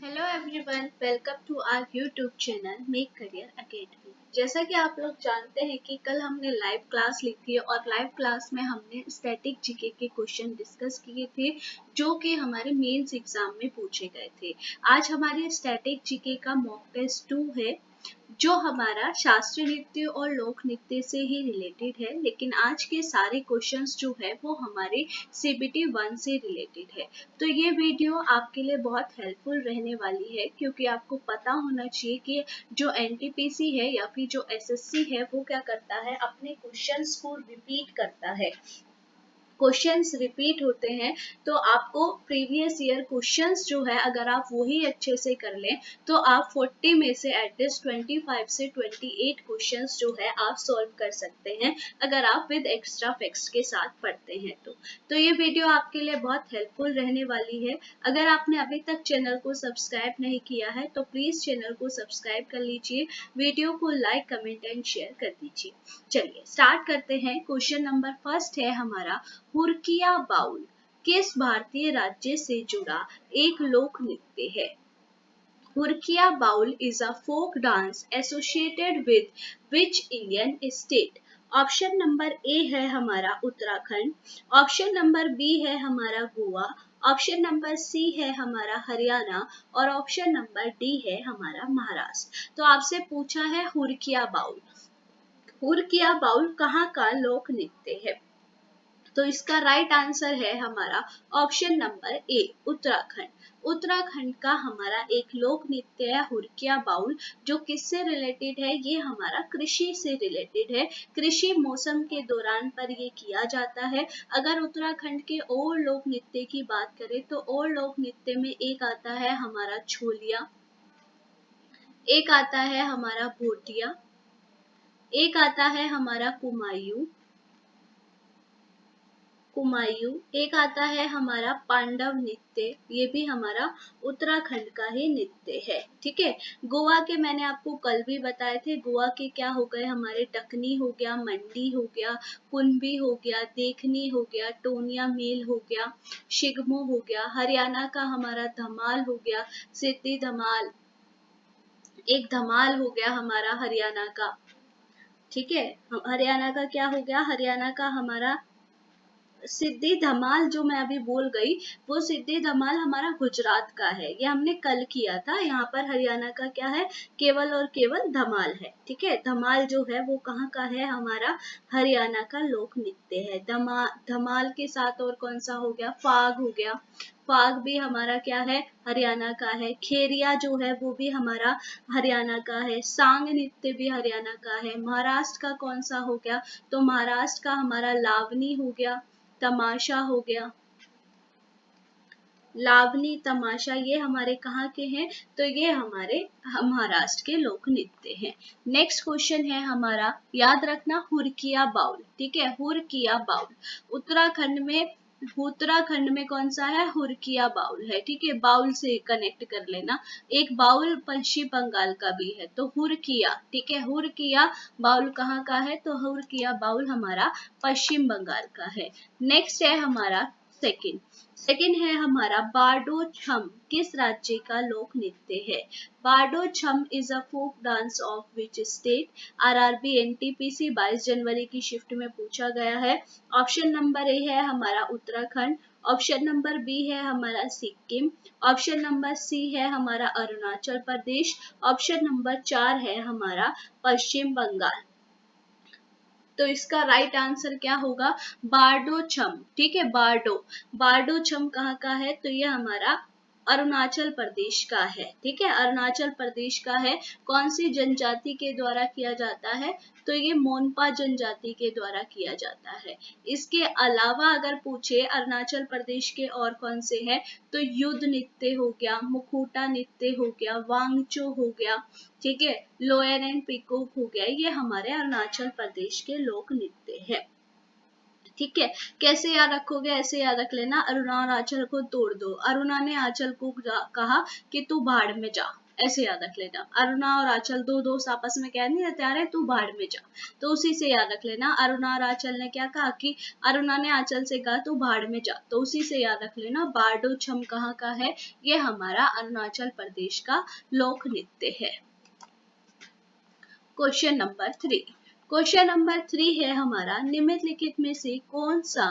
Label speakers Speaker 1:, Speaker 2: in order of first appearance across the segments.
Speaker 1: Hello everyone, welcome to our YouTube channel make career academy. जैसा कि आप लोग जानते हैं कि कल हमने लाइव क्लास ली थी और लाइव क्लास में हमने स्टैटिक जीके के क्वेश्चन डिस्कस किए थे जो कि हमारे मेंस एग्जाम में पूछे गए थे। आज हमारी स्टैटिक जीके का मॉक टेस्ट 2 है जो हमारा शास्त्रीय नृत्य और लोक नृत्य से ही रिलेटेड है, लेकिन आज के सारे क्वेश्चंस जो है वो हमारे CBT 1 से रिलेटेड है। तो ये वीडियो आपके लिए बहुत हेल्पफुल रहने वाली है क्योंकि आपको पता होना चाहिए कि जो NTPC है या फिर जो SSC है वो क्या करता है, अपने क्वेश्चंस को रिपीट करता है। क्वेश्चंस रिपीट होते हैं तो आपको प्रीवियस ईयर क्वेश्चंस जो है अगर आप वही अच्छे से कर लें तो आप 40 में से एटलीस्ट 25 से 28 क्वेश्चंस जो है आप सॉल्व कर सकते हैं अगर आप विद एक्स्ट्रा फैक्ट्स के साथ पढ़ते हैं तो ये वीडियो आपके लिए बहुत हेल्पफुल रहने वाली है। अगर आपने अभी तक चैनल को सब्सक्राइब नहीं किया है तो प्लीज चैनल को सब्सक्राइब कर लीजिए, वीडियो को लाइक कमेंट एंड शेयर कर दीजिए। चलिए स्टार्ट करते हैं। क्वेश्चन नंबर फर्स्ट है हमारा, हुरकिया बाउल किस भारतीय राज्य से जुड़ा एक लोक नृत्य है? Hurkiya Baul is a folk dance associated with which Indian state? Option number A है हमारा उत्तराखंड, ऑप्शन नंबर बी है हमारा गोवा, ऑप्शन नंबर सी है हमारा हरियाणा और ऑप्शन नंबर डी है हमारा महाराष्ट्र। तो आपसे पूछा है हुरकिया बाउल, हुरकिया बाउल कहाँ का लोक नृत्य है? तो इसका राइट आंसर है हमारा ऑप्शन नंबर ए उत्तराखंड। उत्तराखंड का हमारा एक लोक नृत्य है हुरकिया बाउल जो किससे रिलेटेड है? ये हमारा कृषि से रिलेटेड है। कृषि मौसम के दौरान पर ये किया जाता है। अगर उत्तराखंड के और लोक नृत्य की बात करें तो और लोक नृत्य में एक आता है हमारा छोलिया, एक आता है हमारा भोटिया, एक आता है हमारा कुमायूं, एक आता है हमारा पांडव नृत्य, ये भी हमारा उत्तराखंड का ही नृत्य है। ठीक है, गोवा के मैंने आपको कल भी बताए थे। गोवा के क्या हो गए हमारे, टकनी हो गया, मंडी हो गया, कुनबी हो गया, देखनी हो गया, टोनिया मेल हो गया, शिगमो हो गया। हरियाणा का हमारा धमाल हो गया, सिद्धि धमाल, एक धमाल हो गया हमारा हरियाणा का। ठीक है, हरियाणा का क्या हो गया, हरियाणा का हमारा सिद्धि धमाल जो मैं अभी बोल गई वो सिद्धि धमाल हमारा गुजरात का है, ये हमने कल किया था। यहाँ पर हरियाणा का क्या है, केवल और केवल धमाल है। ठीक है, धमाल जो है वो कहाँ का है, हमारा हरियाणा का लोक नृत्य है। धमाल के साथ और कौन सा हो गया, फाग हो गया, फाग भी हमारा क्या है, हरियाणा का है। खेरिया जो है वो भी हमारा हरियाणा का है। सांग नृत्य भी हरियाणा का है। महाराष्ट्र का कौन सा हो गया, तो महाराष्ट्र का हमारा लावनी हो गया, तमाशा हो गया, लावनी तमाशा, ये हमारे कहाँ के हैं, तो ये हमारे महाराष्ट्र के लोक नृत्य हैं। नेक्स्ट क्वेश्चन है हमारा, याद रखना हुरकिया बाउल। ठीक है, हुरकिया बाउल उत्तराखंड में कौन सा है, हुरकिया बाउल है। ठीक है, बाउल से कनेक्ट कर लेना। एक बाउल पश्चिम बंगाल का भी है तो हुरकिया। ठीक है, हुरकिया बाउल कहाँ का है, तो हुरकिया बाउल हमारा पश्चिम बंगाल का है। नेक्स्ट है हमारा सेकंड है हमारा, बारडो छम किस राज्य का लोक नृत्य है? Bardo Chham is a folk dance of which state? RRB NTPC 22 जनवरी की शिफ्ट में पूछा गया है। ऑप्शन नंबर ए है हमारा उत्तराखंड, ऑप्शन नंबर बी है हमारा सिक्किम, ऑप्शन नंबर सी है हमारा अरुणाचल प्रदेश, ऑप्शन नंबर 4 है हमारा पश्चिम बंगाल। तो इसका राइट आंसर क्या होगा, बारडो छम। ठीक है, बारडो छम कहाँ का है, तो ये हमारा अरुणाचल प्रदेश का है। ठीक है, अरुणाचल प्रदेश का है। कौन सी जनजाति के द्वारा किया जाता है, तो ये मोनपा जनजाति के द्वारा किया जाता है। इसके अलावा अगर पूछे अरुणाचल प्रदेश के और कौन से हैं, तो युद्ध नृत्य हो गया, मुखूटा नृत्य हो गया, वांगचो हो गया। ठीक है, लोयर एंड पिकोक हो गया, ये हमारे अरुणाचल प्रदेश के लोक नृत्य है। ठीक है, कैसे याद रखोगे, ऐसे याद रख लेना, अरुणा और आंचल को तोड़ दो। अरुणा ने आंचल को कहा कि तू भाड़ में जा। ऐसे याद रख लेना। अरुणा और आंचल दो दोस्त आपस में कह नहीं रहते अरे तू भाड़ में जा, तो उसी से याद रख लेना। अरुणा और आंचल ने क्या कहा कि अरुणा ने आंचल से कहा तू भाड़ में जा, तो उसी से याद रख लेना। बारडो छम कहाँ का है? ये हमारा अरुणाचल प्रदेश का लोक नृत्य है। Question number 3। क्वेश्चन नंबर 3 है हमारा, निम्नलिखित में से कौन सा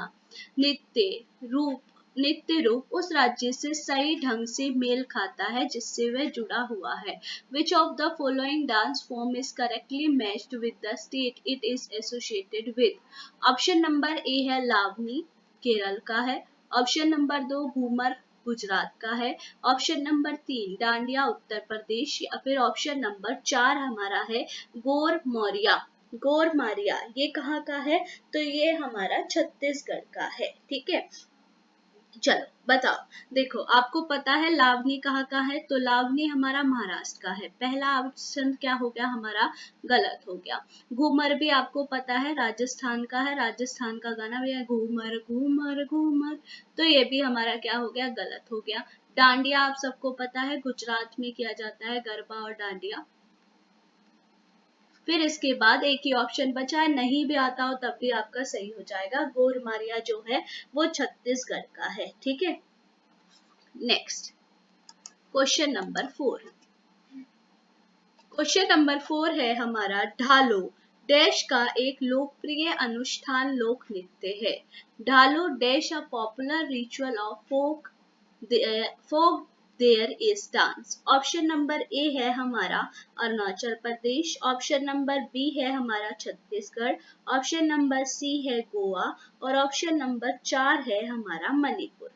Speaker 1: नृत्य रूप उस राज्य से सही ढंग से मेल खाता है जिससे वह जुड़ा हुआ है? Which of the following dance form is correctly matched with the state it is associated with? Option number A है लावनी, केरल का है। ऑप्शन नंबर 2 घूमर, गुजरात का है। Option number 3 dandiya, Uttar Pradesh. या फिर ऑप्शन नंबर 4 हमारा है गोर मौर्या। गोर मारिया ये कहाँ का है? तो ये हमारा छत्तीसगढ़ का है। ठीक है, चलो बताओ। देखो आपको पता है लावनी कहाँ का है? तो लावनी हमारा महाराष्ट्र का है। पहला ऑप्शन क्या हो गया हमारा? गलत हो गया। घूमर भी आपको पता है राजस्थान का है। राजस्थान का गाना भी है घूमर घूमर घूमर, तो ये भी हमारा क्या हो गया? गलत हो गया। डांडिया आप सबको पता है गुजरात में किया जाता है गरबा और डांडिया। फिर इसके बाद एक ही ऑप्शन बचा है, नहीं भी आता हो तब भी आपका सही हो जाएगा। गोर मारिया जो है वो छत्तीसगढ़ का है। ठीक है, next question number 4। Question number 4 है हमारा, ढालो डैश का एक लोकप्रिय अनुष्ठान लोक नृत्य है। Dhalo dash a popular ritual of folk there is dance. Option number A है हमारा Arunachal Pradesh. Option number B है हमारा छत्तीसगढ़। ऑप्शन नंबर सी है गोवा और ऑप्शन नंबर 4 है हमारा मणिपुर।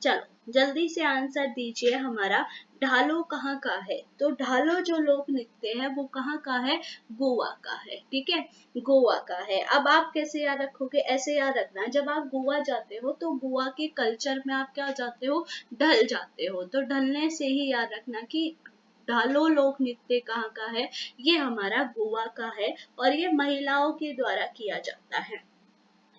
Speaker 1: चलो जल्दी से आंसर दीजिए, हमारा ढालो कहाँ का है? तो ढालो जो लोक नृत्य है वो कहाँ का है? गोवा का है। ठीक है, गोवा का है। अब आप कैसे याद रखोगे? ऐसे याद रखना, जब आप गोवा जाते हो तो गोवा के कल्चर में आप क्या जाते हो? ढल जाते हो। तो ढलने से ही याद रखना कि ढालो लोक नृत्य कहाँ का है? ये हमारा गोवा का है और ये महिलाओं के द्वारा किया जाता है।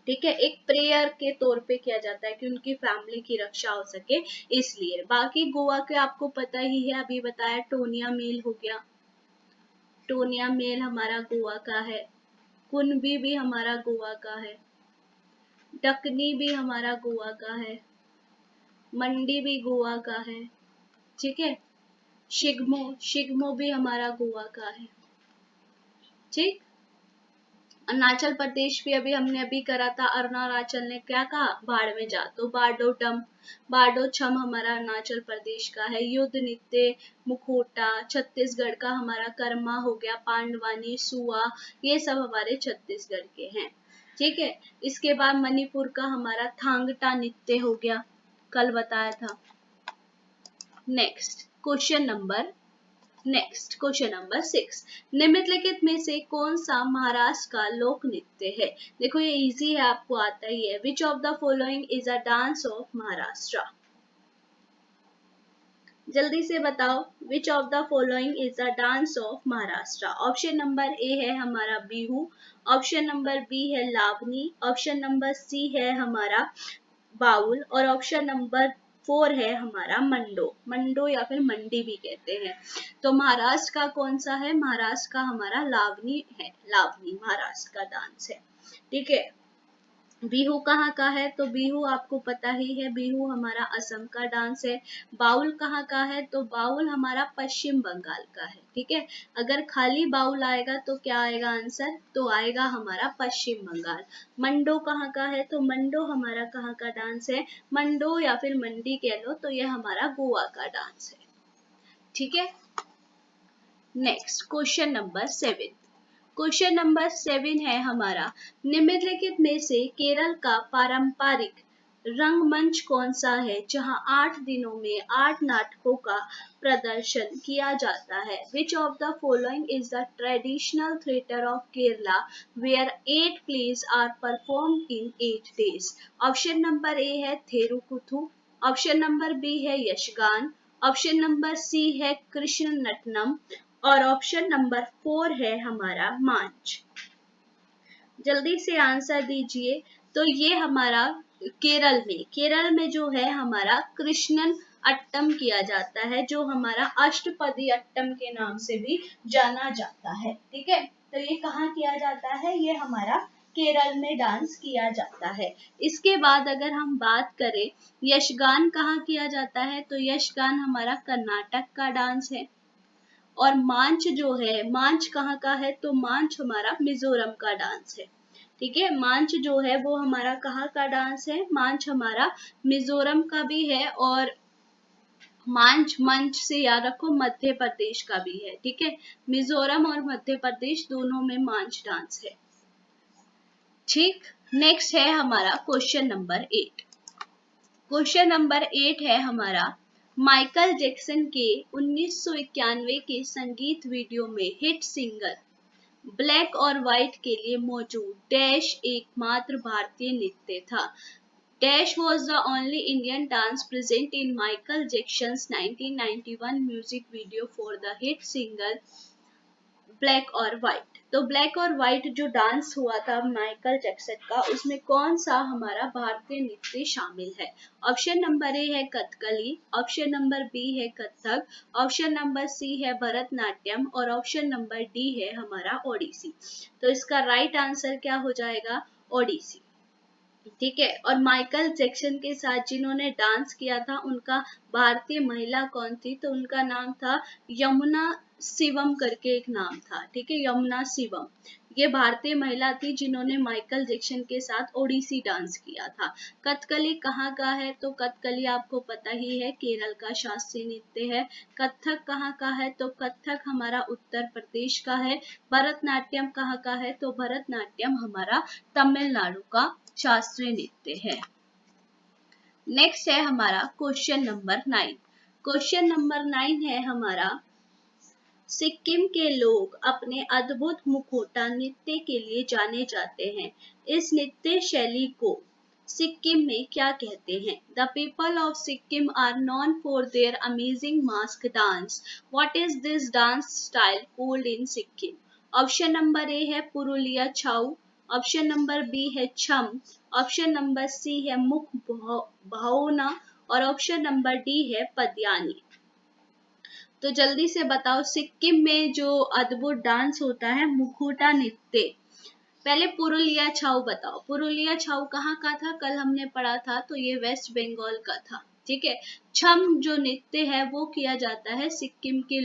Speaker 1: ठीक है, एक प्रेयर के तौर पे किया जाता है कि उनकी फैमिली की रक्षा हो सके इसलिए। बाकी गोवा के आपको पता ही है, अभी बताया टोनिया मेल हो गया, टोनिया मेल हमारा गोवा का है। कुनबी भी हमारा गोवा का है। डकनी भी हमारा गोवा का है। मंडी भी गोवा का है। ठीक है, शिगमो शिगमो भी हमारा गोवा का है। ठीक, अरुणाचल प्रदेश भी अभी हमने अभी करा था। अरुणाचल ने क्या कहा? भाड़ में जा, तो बारडो छम हमारा अरुणाचल प्रदेश का है। युद्ध नृत्य मुखोटा छत्तीसगढ़ का हमारा। कर्मा हो गया, पांडवानी, सुआ, ये सब हमारे छत्तीसगढ़ के हैं। ठीक है, इसके बाद मणिपुर का हमारा थांगटा नृत्य हो गया, कल बताया था। Next question number 6। निम्नलिखित में से कौन सा महाराष्ट्र का लोक नृत्य है? देखो ये इजी है, आपको आता ही है। विच of the following is a dance of Maharashtra? जल्दी से बताओ, विच of the following is the dance of Maharashtra? Option number A है हमारा बिहू। ऑप्शन नंबर बी है लावनी। ऑप्शन नंबर सी है हमारा बाउल और ऑप्शन नंबर 4 है हमारा मंडो या फिर मंडी भी कहते हैं। तो महाराष्ट्र का कौन सा है? महाराष्ट्र का हमारा लावनी है। लावनी महाराष्ट्र का डांस है। ठीक है, बिहू कहाँ का है? तो बिहू आपको पता ही है, बिहू हमारा असम का डांस है। बाउल कहाँ का है? तो बाउल हमारा पश्चिम बंगाल का है। ठीक है, अगर खाली बाउल आएगा तो क्या आएगा आंसर? तो आएगा हमारा पश्चिम बंगाल। मंडो कहाँ का है? तो मंडो हमारा कहाँ का डांस है? मंडो या फिर मंडी कह लो, तो यह हमारा गोवा का डांस है। ठीक है, next question number 7। Question number 7 है हमारा, निम्नलिखित में से केरल का पारंपरिक रंगमंच कौन सा है जहां 8 दिनों में 8 नाटकों का प्रदर्शन किया जाता है? Which of the following is the traditional theatre of Kerala where 8 plays are performed in 8 days? Option number A है थेरुकुथु। ऑप्शन नंबर बी है यशगान। ऑप्शन नंबर सी है कृष्ण नटनम और ऑप्शन नंबर 4 है हमारा मांच। जल्दी से आंसर दीजिए। तो ये हमारा केरल में जो है हमारा कृष्णन अट्टम किया जाता है, जो हमारा अष्टपदी अट्टम के नाम से भी जाना जाता है। ठीक है, तो ये कहाँ किया जाता है, ये हमारा केरल में डांस किया जाता है। इसके बाद अगर हम बात करें यशगान कहाँ किया जाता है, तो यशगान हमारा कर्नाटक का डांस है। और मांच जो है, मांच कहाँ का है, तो मांच हमारा मिजोरम का डांस है। ठीक है, मांच जो है वो हमारा कहाँ का डांस है, मांच हमारा मिजोरम का भी है, और मांच मंच से याद रखो मध्य प्रदेश का भी है। ठीक है, मिजोरम और मध्य प्रदेश दोनों में मांच डांस है। ठीक, नेक्स्ट है हमारा क्वेश्चन नंबर 8। क्वेश्चन नंबर 8 है हमारा, माइकल जैक्सन के 1991 के संगीत वीडियो में हिट सिंगल ब्लैक और व्हाइट के लिए मौजूद डैश एकमात्र भारतीय नृत्य था। Dash was the only Indian dance present in Michael Jackson's 1991 music video for the hit single black और व्हाइट। तो ब्लैक और व्हाइट जो डांस हुआ था माइकल जैक्सन का, उसमें कौन सा हमारा भारतीय नृत्य शामिल है? ऑप्शन नंबर ए है कथकली, ऑप्शन नंबर बी है कथक, ऑप्शन नंबर सी है भरतनाट्यम, और ऑप्शन नंबर डी है हमारा ओडिसी। तो इसका राइट आंसर क्या हो जाएगा, ओडिसी। ठीक है, और माइकल जैक्सन के साथ जिन्होंने डांस किया था उनका भारतीय महिला कौन थी, तो उनका नाम था यमुना शिवम करके एक नाम था। ठीक है, यमुना शिवम, ये भारतीय महिला थी जिन्होंने माइकल जैक्सन के साथ ओडिसी डांस किया था। कथकली कहाँ का है, तो कथकली आपको पता ही है केरल का शास्त्रीय नृत्य है। कथक कहाँ का है, तो कथक हमारा उत्तर प्रदेश का है। भरतनाट्यम कहाँ का है, तो भरतनाट्यम हमारा तमिलनाडु का शास्त्रीय नृत्य है। नेक्स्ट है हमारा क्वेश्चन नंबर 9। क्वेश्चन नंबर 9 है हमारा, सिक्किम के लोग अपने अद्भुत मुखौटा नृत्य के लिए जाने जाते हैं। इस नृत्य शैली को सिक्किम में क्या कहते हैं? The people of Sikkim are known for their amazing mask dance. What is this dance style called in Sikkim? Option number A है Purulia Chhau, option number B है छम, ऑप्शन नंबर सी है मुख भावना, और ऑप्शन नंबर डी है पदयानी। तो जल्दी से बताओ, सिक्किम में जो अद्भुत डांस होता है मुखौटा नृत्य, पहले पुरुलिया छाऊ बताओ, पुरुलिया छाऊ कहाँ का था, कल हमने पढ़ा था, तो ये वेस्ट बंगाल का था। ठीक है, छम जो नृत्य है वो किया जाता है सिक्किम के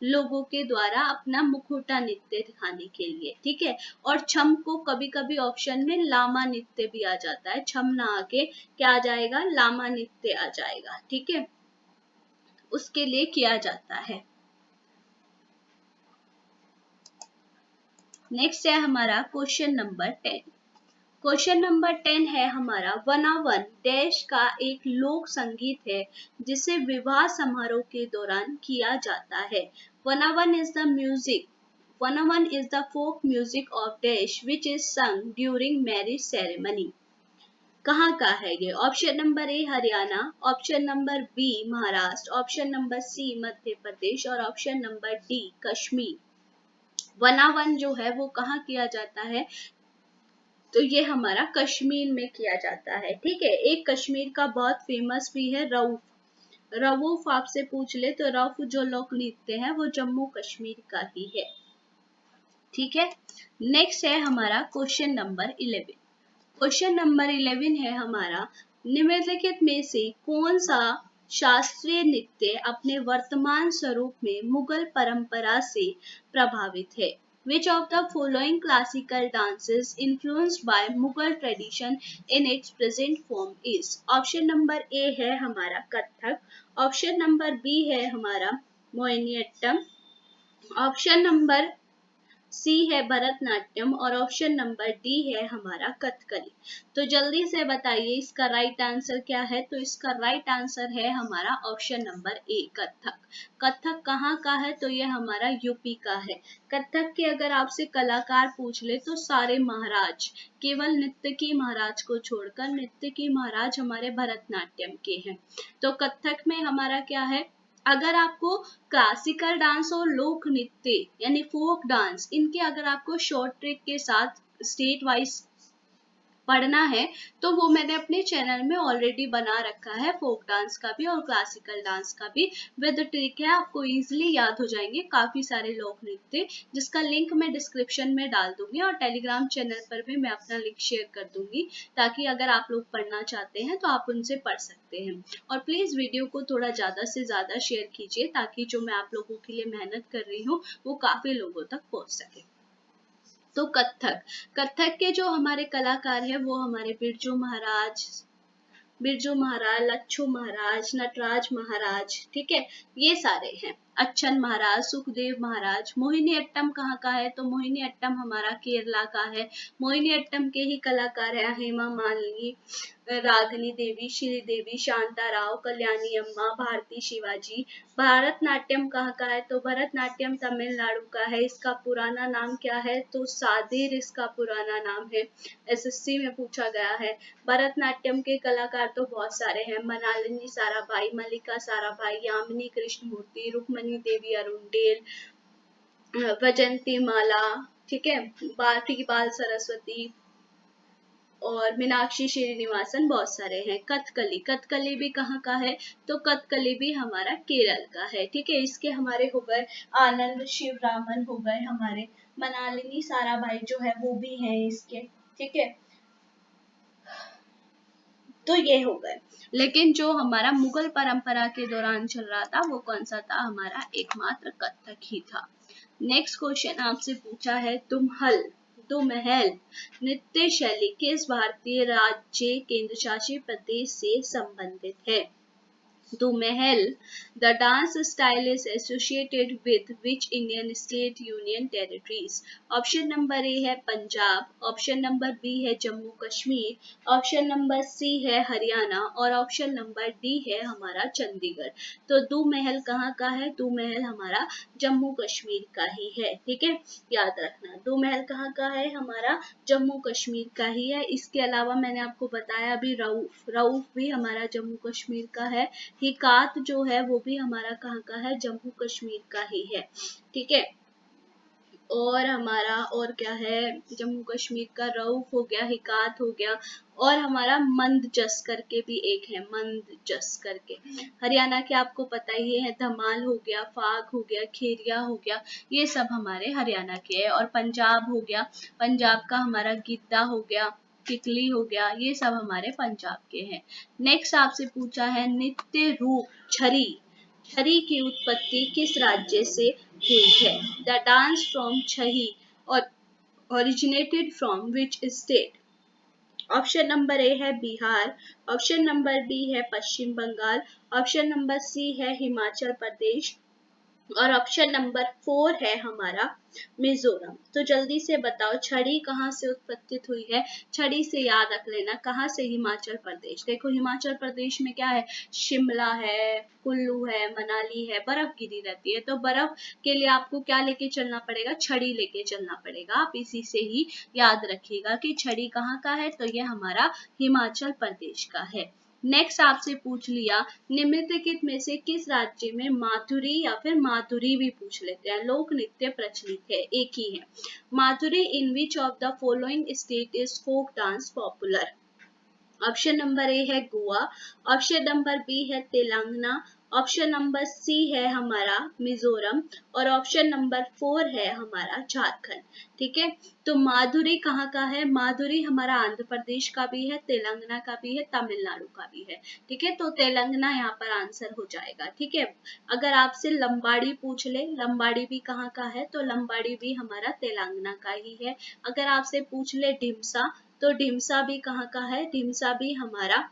Speaker 1: लोगों के द्वारा अपना मुखौटा नृत्य दिखाने के लिए। ठीक है, और छम को कभी कभी ऑप्शन में लामा नृत्य भी आ जाता है, छम ना आके क्या आ जाएगा, लामा नृत्य आ जाएगा। ठीक है, उसके लिए किया जाता है। नेक्स्ट है हमारा क्वेश्चन नंबर 10। क्वेश्चन नंबर 10 है हमारा, वनावन डैश का एक लोक संगीत है जिसे विवाह समारोह के दौरान किया जाता है। Wanawan is the music, Wanawan is the folk music of dash which is sung during marriage ceremony. कहाँ का है ये? Option number A Haryana, option number B Maharashtra, option number C Madhya Pradesh, और option number D Kashmir. Wanawan जो है वो कहाँ किया जाता है, तो ये हमारा कश्मीर में किया जाता है। ठीक है, एक कश्मीर का बहुत फेमस भी है रऊफ, रवूफ आपसे पूछ ले तो रऊफ जो लोक नृत्य है वो जम्मू कश्मीर का ही है। ठीक है, नेक्स्ट है हमारा क्वेश्चन नंबर 11। क्वेश्चन नंबर 11 है हमारा, निम्नलिखित में से कौन सा शास्त्रीय नृत्य अपने वर्तमान स्वरूप में मुगल परंपरा से प्रभावित है? Which of the following classical dances influenced by Mughal tradition in its present form is? Option number A है हमारा कथक, ऑप्शन नंबर बी है हमारा मोहिनीअट्टम, ऑप्शन नंबर सी है भरतनाट्यम, और ऑप्शन नंबर डी है हमारा कथकली। तो जल्दी से बताइए इसका राइट आंसर क्या है, तो इसका राइट आंसर है हमारा option number A Kathak. Kathak कहाँ का है, तो ये हमारा यूपी का है। कथक के अगर आपसे कलाकार पूछ ले तो सारे महाराज, केवल नृत्य की महाराज को छोड़कर नृत्य की महाराज हमारे भरतनाट्यम के हैं। तो कथक में हमारा क्या है, अगर आपको क्लासिकल डांस और लोक नृत्य यानी फोक डांस, इनके अगर आपको शॉर्ट ट्रिक के साथ स्टेट वाइज पढ़ना है तो वो मैंने अपने चैनल में ऑलरेडी बना रखा है, फोक डांस का भी और क्लासिकल डांस का भी विद ट्रिक है, आपको इजीली याद हो जाएंगे काफी सारे लोक नृत्य, जिसका लिंक मैं डिस्क्रिप्शन में डाल दूंगी और टेलीग्राम चैनल पर भी मैं अपना लिंक शेयर कर दूंगी, ताकि अगर आप लोग पढ़ना चाहते हैं तो आप उनसे पढ़ सकते हैं। और प्लीज वीडियो को थोड़ा ज्यादा से ज्यादा शेयर कीजिए, ताकि जो मैं आप लोगों के लिए मेहनत कर रही हूँ वो काफी लोगों तक पहुंच सके। तो कथक, कथक के जो हमारे कलाकार हैं वो हमारे बिरजू महाराज, लच्छू महाराज, नटराज महाराज, ठीक है, ये सारे हैं। अच्छन महाराज, सुखदेव महाराज। मोहिनी अट्टम कहाँ का है? तो मोहिनी अट्टम हमारा केरला का है। मोहिनी अट्टम के ही कलाकार है हेमा मालिनी, रागिनी देवी, श्रीदेवी, शांता राव, कल्याणी अम्मा, भारती शिवाजी। भरतनाट्यम कहाँ का है? तो भरतनाट्यम तमिलनाडु का है। इसका पुराना नाम क्या है? तो सादिर इसका पुराना नाम है, एसएससी में पूछा गया है। भरतनाट्यम के कलाकार तो बहुत सारे हैं, मनालिनी साराभाई, मल्लिका साराभाई, यामिनी कृष्णमूर्ति, रुक्मणी देवी अरुणडेल, वजंती माला, ठीक है, भारती बाल सरस्वती और मीनाक्षी श्रीनिवासन, बहुत सारे हैं। कथकली, कथकली भी कहाँ का है? तो कथकली भी हमारा केरल का है, ठीक है। इसके हमारे हो गए आनंद शिवरामन, हो गए हमारे मनालिनी साराभाई जो है वो भी हैं इसके, ठीक है। तो ये हो गए, लेकिन जो हमारा मुगल परंपरा के दौरान चल रहा था वो कौन सा था? हमारा एकमात्र कथक ही था। नेक्स्ट क्वेश्चन आपसे पूछा है, दुमहल नृत्य शैली किस भारतीय राज्य केंद्र शासित प्रदेश से संबंधित है? दुमहल, the dance style is associated with which Indian state union territories? Option number A है पंजाब, ऑप्शन नंबर बी है Jammu Kashmir, option number C है हरियाणा और ऑप्शन नंबर डी है हमारा चंडीगढ़। तो दुमहल कहाँ का है? दुमहल हमारा जम्मू कश्मीर का ही है, ठीक है, याद रखना। दुमहल कहाँ का है? हमारा जम्मू कश्मीर का ही है। इसके अलावा मैंने आपको बताया अभी रऊफ भी हमारा जम्मू कश्मीर का है। हिकात जो है वो भी हमारा कहाँ का है? जम्मू कश्मीर का ही है, ठीक है। और हमारा और क्या है? जम्मू कश्मीर का रऊफ हो गया, हिकात हो गया, और हमारा मंदजस करके भी एक है, मंदजस करके। हरियाणा के आपको पता ही है, धमाल हो गया, फाग हो गया, खेरिया हो गया, ये सब हमारे हरियाणा के हैं। और पंजाब हो गया, पंजाब का हमारा गिद्दा हो गया, किकली हो गया, ये सब हमारे पंजाब के हैं। नेक्स्ट आपसे पूछा है नृत्य रूप छरी, छरी की उत्पत्ति किस राज्य से हुई है? द डांस फ्रॉम छही और originated from which state? Option number A है बिहार, ऑप्शन नंबर बी है पश्चिम बंगाल, ऑप्शन नंबर सी है हिमाचल प्रदेश और ऑप्शन नंबर 4 है हमारा मिजोरम। तो जल्दी से बताओ छड़ी कहाँ से उत्पत्तित हुई है? छड़ी से याद रख लेना कहाँ से? हिमाचल प्रदेश। देखो हिमाचल प्रदेश में क्या है? शिमला है, कुल्लू है, मनाली है, बर्फ गिरी रहती है, तो बर्फ के लिए आपको क्या लेके चलना पड़ेगा? छड़ी लेके चलना पड़ेगा। आप इसी से ही याद रखिएगा कि छड़ी कहाँ का है, तो ये हमारा हिमाचल प्रदेश का है। नेक्स्ट आपसे पूछ लिया निम्नलिखित में से किस राज्य में माथुरी या फिर माधुरी भी पूछ लेते हैं, लोक नृत्य प्रचलित है? एक ही है। Mathuri in which of the following state is folk dance popular? Option number A है गोवा, ऑप्शन नंबर बी है तेलंगाना, ऑप्शन नंबर सी है हमारा मिजोरम और ऑप्शन नंबर 4 है हमारा झारखंड, ठीक है। तो माधुरी कहाँ का है? माधुरी हमारा आंध्र प्रदेश का भी है, तेलंगाना का भी है, तमिलनाडु का भी है, ठीक है। तो तेलंगाना यहाँ पर आंसर हो जाएगा, ठीक है। अगर आपसे लंबाड़ी पूछ ले, लंबाड़ी भी कहाँ का है? तो लंबाड़ी भी हमारा तेलंगाना का ही है। अगर आपसे पूछ ले ढिमसा, तो ढिमसा भी कहाँ का है? ढिमसा भी हमारा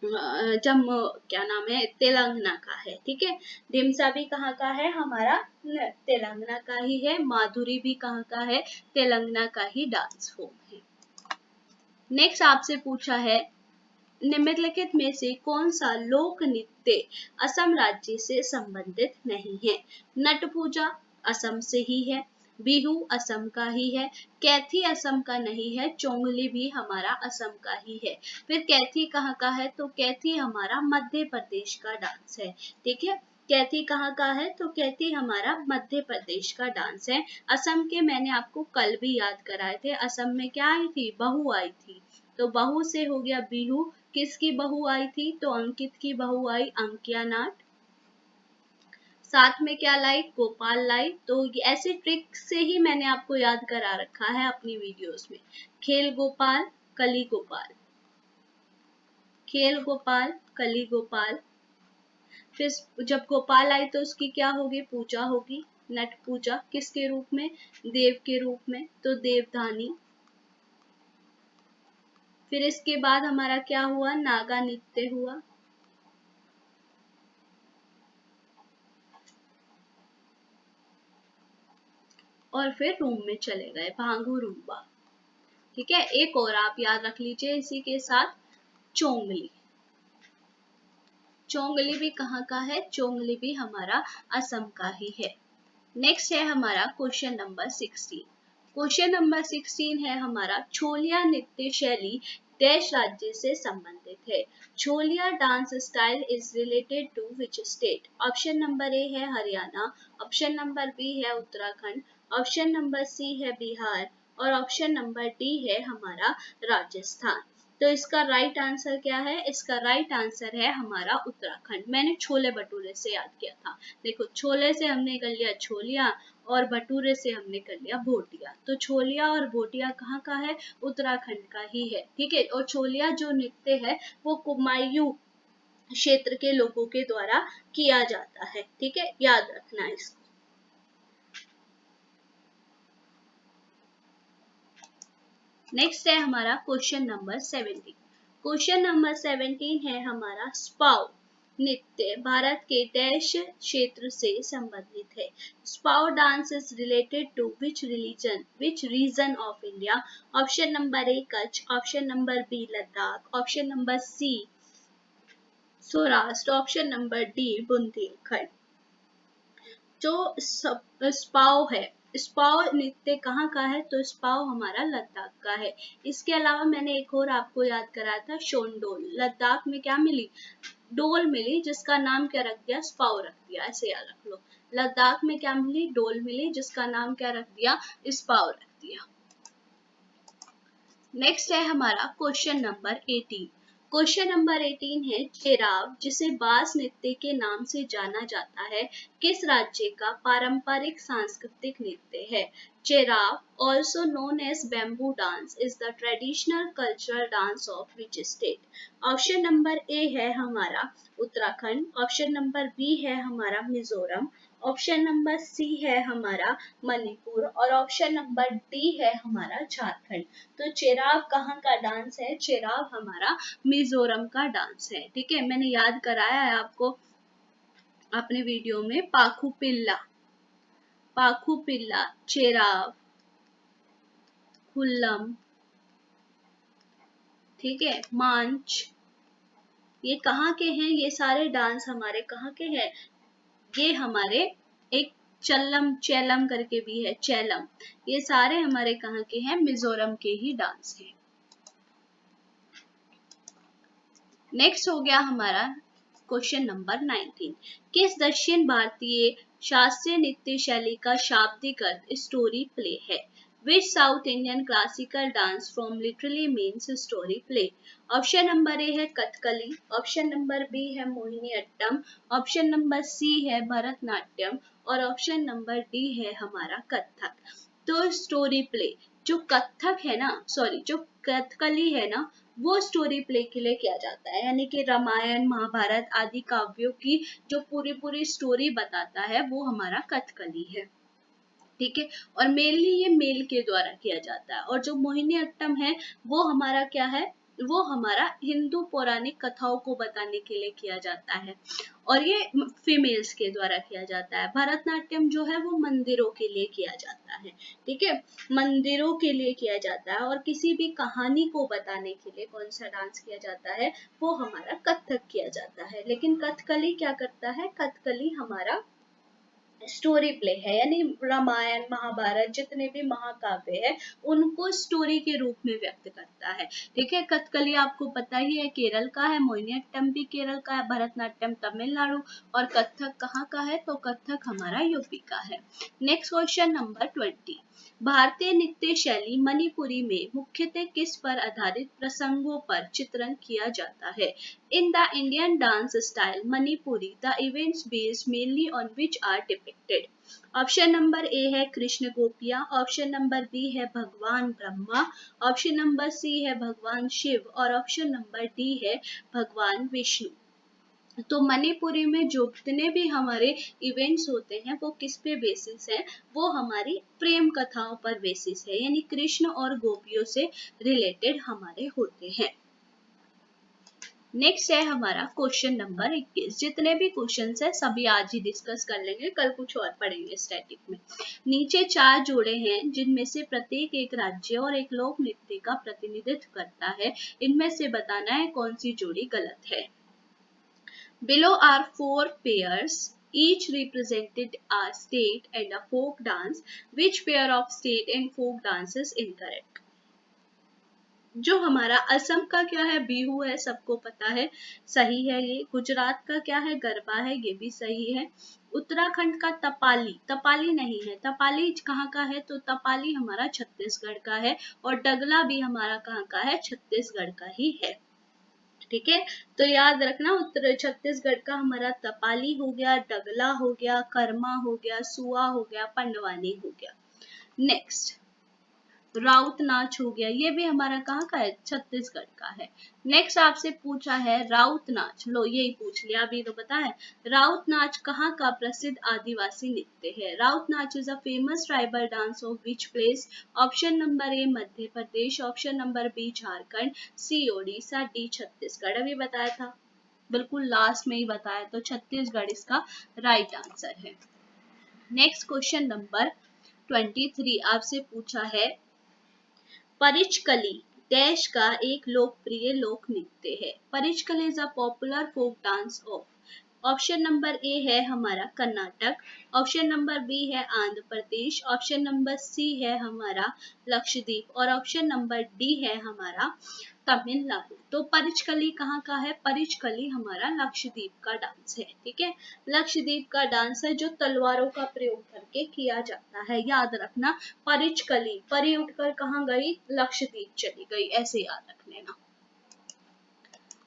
Speaker 1: जम्मू क्या नाम है तेलंगाना का है, ठीक है। ढिमसा भी कहाँ का है? हमारा तेलंगाना का ही है। माधुरी भी कहाँ का है? तेलंगाना का ही डांस फॉर्म है। नेक्स्ट आपसे पूछा है निम्नलिखित में से कौन सा लोक नृत्य असम राज्य से संबंधित नहीं है? नट पूजा असम से ही है, बिहू असम का ही है, कैथी असम का नहीं है, चोंगली भी हमारा असम का ही है। फिर कैथी कहाँ का है? तो कैथी हमारा मध्य प्रदेश का डांस है, ठीक है। कैथी कहाँ का है? तो कैथी हमारा मध्य प्रदेश का डांस है। असम के मैंने आपको कल भी याद कराए थे। असम में क्या आई थी? बहू आई थी। तो बहू से हो गया बिहू। किसकी बहू आई थी? तो अंकित की बहू आई, अंकिया नाट। साथ में क्या लाई? गोपाल लाई। तो ऐसे ट्रिक से ही मैंने आपको याद करा रखा है अपनी वीडियोस में। खेल गोपाल, कली गोपाल, खेल गोपाल, कली गोपाल। फिर जब गोपाल आई तो उसकी क्या होगी? पूजा होगी, नट पूजा। किसके रूप में? देव के रूप में, तो देवधानी। फिर इसके बाद हमारा क्या हुआ? नागा नृत्य हुआ। और फिर रूम में चले गए, भांगू रूम्बा। ठीक है, एक और आप याद रख लीजिए इसी के साथ, चोंगली। चोंगली भी कहाँ का है? चोंगली भी हमारा असम का ही है। नेक्स्ट है हमारा क्वेश्चन नंबर 16। क्वेश्चन नंबर 16 है हमारा, छोलिया नृत्य शैली देश राज्य से संबंधित है। Choliya dance style is related to which state? Option number A है हरियाणा, ऑप्शन नंबर बी है उत्तराखंड, ऑप्शन नंबर सी है बिहार और ऑप्शन नंबर डी है हमारा राजस्थान। तो इसका राइट आंसर क्या है? इसका राइट आंसर है हमारा उत्तराखंड। मैंने छोले भटूरे से याद किया था। देखो, छोले से हमने कर लिया छोलिया और भटूरे से हमने कर लिया भोटिया। तो छोलिया और भोटिया कहाँ का है? उत्तराखंड का ही है। ठीक है, और छोलिया जो नृत्य है वो कुमायूं क्षेत्र के लोगों के द्वारा किया जाता है। ठीक है, याद रखना इसको। नेक्स्ट है हमारा क्वेश्चन नंबर 17। क्वेश्चन नंबर 17 है हमारा, स्पाउ नृत्य भारत के डैश क्षेत्र से संबंधित है। Spao dance is related to which religion, which region of India? Option number A Kutch, option number B Ladakh, option number C Saurashtra, option number D Bundelkhand. जो स्पाउ है, स्पाउ नृत्य कहाँ का है? तो स्पाउ हमारा लद्दाख का है। इसके अलावा मैंने एक और आपको याद कराया था, शोंडोल। लद्दाख में क्या मिली? डोल मिली, जिसका नाम क्या रख दिया? स्पाउ रख दिया। ऐसे याद रख लो, लद्दाख में क्या मिली? डोल मिली, जिसका नाम क्या रख दिया? स्पाउ रख दिया। नेक्स्ट है हमारा क्वेश्चन नंबर 18। क्वेश्चन नंबर 18 है, चेराव जिसे बास नृत्य के नाम से जाना जाता है किस राज्य का पारंपरिक सांस्कृतिक नृत्य है? Cheraw, also known as bamboo dance, is the traditional cultural dance of which state? Option number A है हमारा उत्तराखंड, ऑप्शन नंबर बी है हमारा मिजोरम, ऑप्शन नंबर सी है हमारा मणिपुर और ऑप्शन नंबर डी है हमारा झारखंड। तो चेराव कहाँ का डांस है? चेराव हमारा मिजोरम का डांस है। ठीक है, मैंने याद कराया है आपको अपने वीडियो में। पाखु पिल्ला, पाखु पिल्ला, चेराव, हुल्लम, ठीक है, मांच, ये कहाँ के हैं? ये सारे डांस हमारे कहाँ के हैं? ये हमारे एक चल्लम, चैलम करके भी है, चैलम। ये सारे हमारे कहाँ के हैं? मिजोरम के ही डांस हैं। नेक्स्ट हो गया हमारा क्वेश्चन नंबर 19। किस दक्षिण भारतीय शास्त्रीय नृत्य शैली का शाब्दिक अर्थ स्टोरी प्ले है? Which South Indian classical dance from literally means story play? Option number A है कथकली, ऑप्शन नंबर बी है Mohini Attam, option number C है भरतनाट्यम और ऑप्शन नंबर डी है हमारा कथक। तो स्टोरी प्ले, जो कथक है ना, सॉरी जो कथकली है ना, वो स्टोरी प्ले के लिए किया जाता है। यानी कि रामायण महाभारत आदि काव्यों की जो पूरी पूरी स्टोरी बताता है वो हमारा कथकली है। ठीक है, और मेनली ये मेल के द्वारा किया जाता है। और जो मोहिनी अट्टम है वो हमारा क्या है? वो हमारा हिंदू पौराणिक कथाओं को बताने के लिए किया जाता है और ये फीमेल्स के द्वारा किया जाता है। भरतनाट्यम जो है वो मंदिरों के लिए किया जाता है। ठीक है, मंदिरों के लिए किया जाता है। और किसी भी कहानी को बताने के लिए कौन सा डांस किया जाता है? वो हमारा कथक किया जाता है। लेकिन कथकली क्या करता है? कथकली हमारा स्टोरी प्ले है, यानी रामायण महाभारत जितने भी महाकाव्य है उनको स्टोरी के रूप में व्यक्त करता है। ठीक है, कथकली आपको पता ही है केरल का है, मोहिनीअट्टम भी केरल का है, भरतनाट्यम तमिलनाडु, और कथक कहाँ का है, तो कथक हमारा यूपी का है। नेक्स्ट क्वेश्चन नंबर 20, भारतीय नृत्य शैली मणिपुरी में मुख्यतः किस पर आधारित प्रसंगों पर चित्रण किया जाता है? In the Indian dance style Manipuri, the events based mainly on which are depicted? Option number A है कृष्ण गोपियां, ऑप्शन नंबर बी है भगवान ब्रह्मा, ऑप्शन नंबर सी है भगवान शिव, और ऑप्शन नंबर डी है भगवान विष्णु। तो मणिपुरी में जो जितने भी हमारे इवेंट्स होते हैं वो किस पे बेसिस है, वो हमारी प्रेम कथाओं पर बेसिस है, यानी कृष्ण और गोपियों से रिलेटेड हमारे होते हैं। नेक्स्ट है हमारा क्वेश्चन नंबर 21। जितने भी क्वेश्चन है सभी आज ही डिस्कस कर लेंगे, कल कुछ और पढ़ेंगे स्टैटिक में। नीचे 4 जोड़े हैं जिनमें से प्रत्येक एक राज्य और एक लोक नृत्य का प्रतिनिधित्व करता है, इनमें से बताना है कौन सी जोड़ी गलत है। Below are 4 pairs, each represented a state and a folk dance. Which pair of state and folk dance is incorrect? जो हमारा असम का क्या है, बिहू है, सबको पता है, सही है ये। गुजरात का क्या है, गरबा है, ये भी सही है। उत्तराखंड का तपाली, तपाली नहीं है, तपाली कहाँ का है, तो तपाली हमारा छत्तीसगढ़ का है, और डगला भी हमारा कहाँ का है, छत्तीसगढ़ का ही है। ठीक है, तो याद रखना उत्तर छत्तीसगढ़ का हमारा तपाली हो गया, डगला हो गया, कर्मा हो गया, सुआ हो गया, पंडवानी हो गया। नेक्स्ट राउत नाच हो गया, ये भी हमारा कहाँ का है, छत्तीसगढ़ का है। नेक्स्ट आपसे पूछा है राउत नाच, लो यही पूछ लिया, अभी तो पता है। राउत नाच कहाँ का प्रसिद्ध आदिवासी नृत्य है? Raut Nacha is a famous tribal dance of which place? Option number A Madhya Pradesh, option number B Jharkhand, C Odisha, D Chhattisgarh. अभी बताया था, बिल्कुल लास्ट में ही बताया, तो छत्तीसगढ़ इसका राइट आंसर है। नेक्स्ट क्वेश्चन नंबर 23 आपसे पूछा है परिचकली देश का एक लोकप्रिय लोक नृत्य है। Parichakali is a popular folk dance of? Option number A है हमारा कर्नाटक, ऑप्शन नंबर बी है Andhra Pradesh, option number C है हमारा लक्षद्वीप, और ऑप्शन नंबर डी है हमारा तमिलनाडु। तो परिचकली कहाँ का है? परिचकली हमारा लक्षद्वीप का डांस है। ठीक है, लक्षद्वीप का डांस है जो तलवारों का प्रयोग करके किया जाता है, याद रखना। परिचकली, परी उठकर कहाँ गई, लक्षद्वीप चली गई, ऐसे याद रख लेना।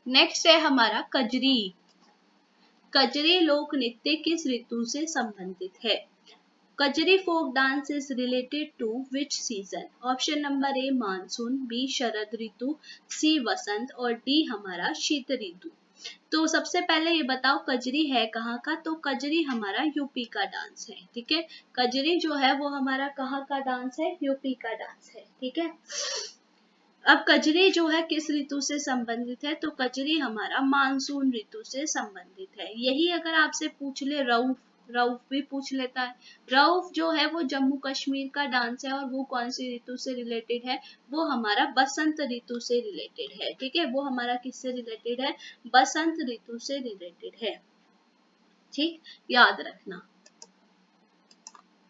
Speaker 1: नेक्स्ट है हमारा कजरी। कजरी लोक नृत्य किस ऋतु से संबंधित है? Kajari folk dance is related to which season? Option number A monsoon, B शरद ऋतु, सी वसंत, और डी हमारा शीत ऋतु। तो सबसे पहले ये बताओ कजरी है कहाँ का, तो कजरी हमारा यूपी का डांस है। ठीक है, कजरी जो है वो हमारा कहाँ का डांस है, यूपी का डांस है। ठीक है, अब कजरी जो है किस ऋतु से संबंधित है, तो कजरी हमारा मानसून ऋतु से संबंधित है। यही अगर आपसे पूछ ले रऊफ, रऊफ भी पूछ लेता है। रऊफ जो है वो जम्मू कश्मीर का डांस है, और वो कौन सी ऋतु से रिलेटेड है, वो हमारा बसंत ऋतु से रिलेटेड है। ठीक है, वो हमारा किससे रिलेटेड है, बसंत ऋतु से रिलेटेड है। ठीक, याद रखना।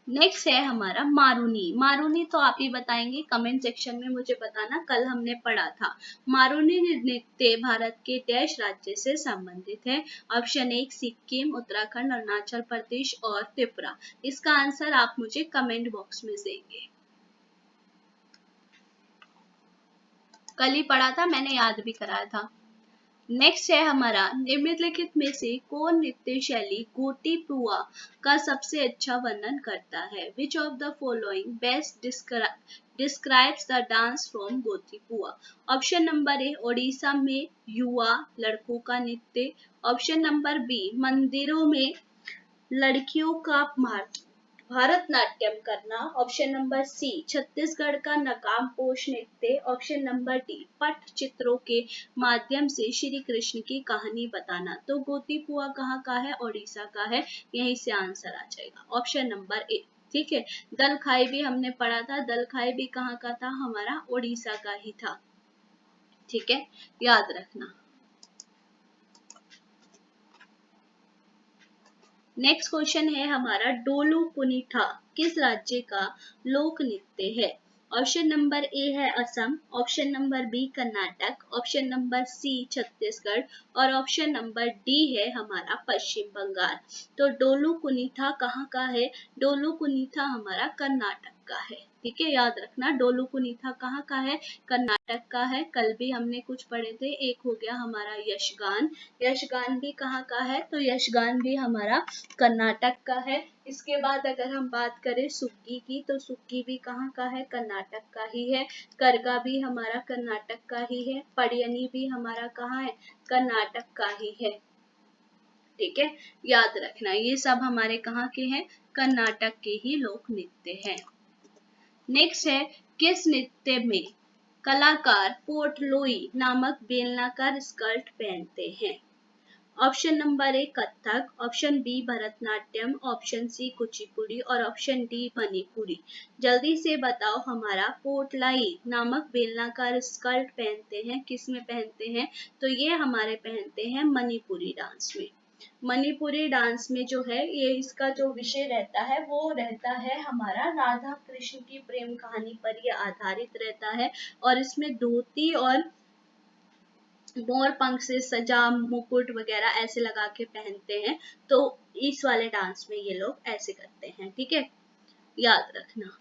Speaker 1: नेक्स्ट है हमारा मारूनी। मारूनी तो आप ही बताएंगे, कमेंट सेक्शन में मुझे बताना, कल हमने पढ़ा था। मारूनी नृत्य भारत के डैश राज्य से संबंधित है? ऑप्शन 1 सिक्किम, उत्तराखंड, अरुणाचल प्रदेश और त्रिपुरा। इसका आंसर आप मुझे कमेंट बॉक्स में देंगे। कल ही पढ़ा था, मैंने याद भी कराया था। नेक्स्ट है हमारा निम्नलिखित में से कौन नृत्य शैली गोटी पुआ का सबसे अच्छा वर्णन करता है? विच of the following best describes the dance from गोटी पुआ? ऑप्शन नंबर ए ओडिशा में युवा लड़कों का नृत्य, ऑप्शन नंबर बी मंदिरों में लड़कियों का भारतनाट्यम करना, ऑप्शन नंबर सी छत्तीसगढ़ का नकाम पोष नृत्य, ऑप्शन नंबर डी पट चित्रों के माध्यम से श्री कृष्ण की कहानी बताना। तो गोतीपुआ कहाँ का है, ओडिशा का है, यहीं से आंसर आ जाएगा, ऑप्शन नंबर ए। ठीक है, दल खाई भी हमने पढ़ा था, दल खाई भी कहाँ का था, हमारा ओडिशा का ही था। ठीक है, याद रखना। नेक्स्ट क्वेश्चन है हमारा, डोलू कुनीठा किस राज्य का लोक नृत्य है? ऑप्शन नंबर ए है Assam, option number B Karnataka, option number C Chhattisgarh और ऑप्शन नंबर डी है हमारा पश्चिम बंगाल। तो डोलू कुनीठा कहाँ का है? डोलू कुनीठा हमारा कर्नाटक का है। ठीक है, याद रखना, डोलू कुनीठा कहाँ का है? कर्नाटक का है। कल भी हमने कुछ पढ़े थे, एक हो गया हमारा यशगान। यशगान भी कहाँ का है? तो यशगान भी हमारा कर्नाटक का है। इसके बाद अगर हम बात करें सुक्की की, तो सुक्की भी कहाँ का है? कर्नाटक का ही है। करगा भी हमारा कर्नाटक का ही है। पडियनी भी हमारा कहाँ है? कर्नाटक का ही है। ठीक है, याद रखना, ये सब हमारे कहाँ के हैं? कर्नाटक के ही लोक नृत्य हैं। नेक्स्ट है, किस नृत्य में कलाकार पोटलोई नामक बेलनाकार स्कर्ट पहनते हैं? Option number A Kathak, option B Bharatanatyam, option C Kuchipudi और ऑप्शन डी मणिपुरी। जल्दी से बताओ, हमारा पोटलाई नामक बेलनाकार स्कर्ट पहनते हैं, किस में पहनते हैं? तो ये हमारे पहनते हैं मणिपुरी डांस में। मणिपुरी डांस में जो है, ये इसका जो विषय रहता है वो रहता है हमारा राधा कृष्ण की प्रेम कहानी पर ये आधारित रहता है। और इसमें धोती और मोर पंख से सजा मुकुट वगैरह ऐसे लगा के पहनते हैं। तो इस वाले डांस में ये लोग ऐसे करते हैं। ठीक है, याद रखना।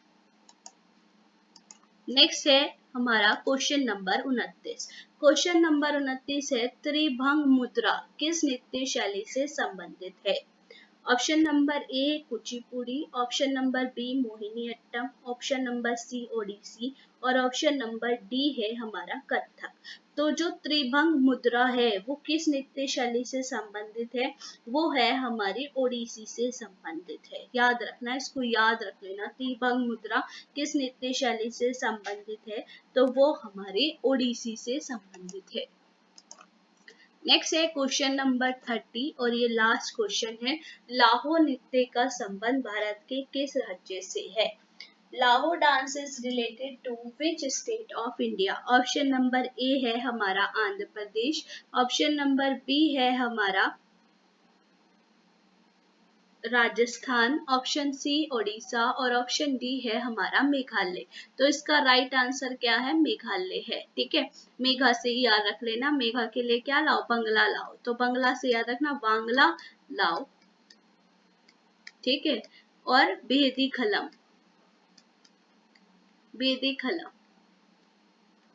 Speaker 1: नेक्स्ट है हमारा क्वेश्चन नंबर 29। क्वेश्चन नंबर 29 है, त्रिभंग मुद्रा किस नृत्य शैली से संबंधित है? Option number A Kuchipudi, option number B Mohiniyattam, option number C Odissi और ऑप्शन नंबर डी है हमारा कथक। तो जो त्रिभंग मुद्रा है वो किस नृत्य शैली से संबंधित है? वो है हमारी ओडिसी से संबंधित है। याद रखना, इसको याद रख लेना, त्रिभंग मुद्रा किस नृत्य शैली से संबंधित है? तो वो हमारी ओडिसी से संबंधित है। नेक्स्ट है क्वेश्चन नंबर 30 और ये लास्ट क्वेश्चन है, लाहो नृत्य का संबंध भारत के किस राज्य से है? Laho dance is related to which state of India? Option number A है हमारा Andhra Pradesh, option number B है हमारा राजस्थान, ऑप्शन सी ओडिशा और ऑप्शन डी है हमारा मेघालय। तो इसका राइट आंसर क्या है? मेघालय है। ठीक है, मेघा से ही याद रख लेना, मेघा के लिए क्या लाओ? बंगला लाओ। तो बंगला से याद रखना, बांग्ला लाओ। ठीक है, और बेदी खलम, बेदी खलम।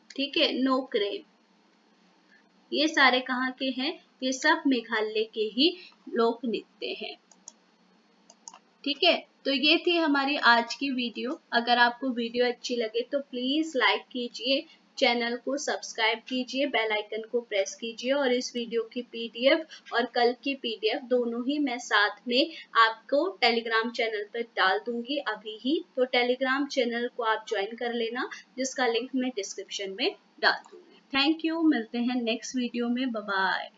Speaker 1: ठीक है, नोकरे, ये सारे कहाँ के हैं? ये सब मेघालय के ही लोक नृत्य हैं। ठीक है, तो ये थी हमारी आज की वीडियो। अगर आपको वीडियो अच्छी लगे तो प्लीज लाइक कीजिए, चैनल को सब्सक्राइब कीजिए, बेल आइकन को प्रेस कीजिए और इस वीडियो की पीडीएफ और कल की पीडीएफ दोनों ही मैं साथ में आपको टेलीग्राम चैनल पर डाल दूंगी अभी ही। तो टेलीग्राम चैनल को आप ज्वाइन कर लेना, जिसका लिंक मैं डिस्क्रिप्शन में डाल दूंगी। थैंक यू, मिलते हैं नेक्स्ट वीडियो में। Bye bye.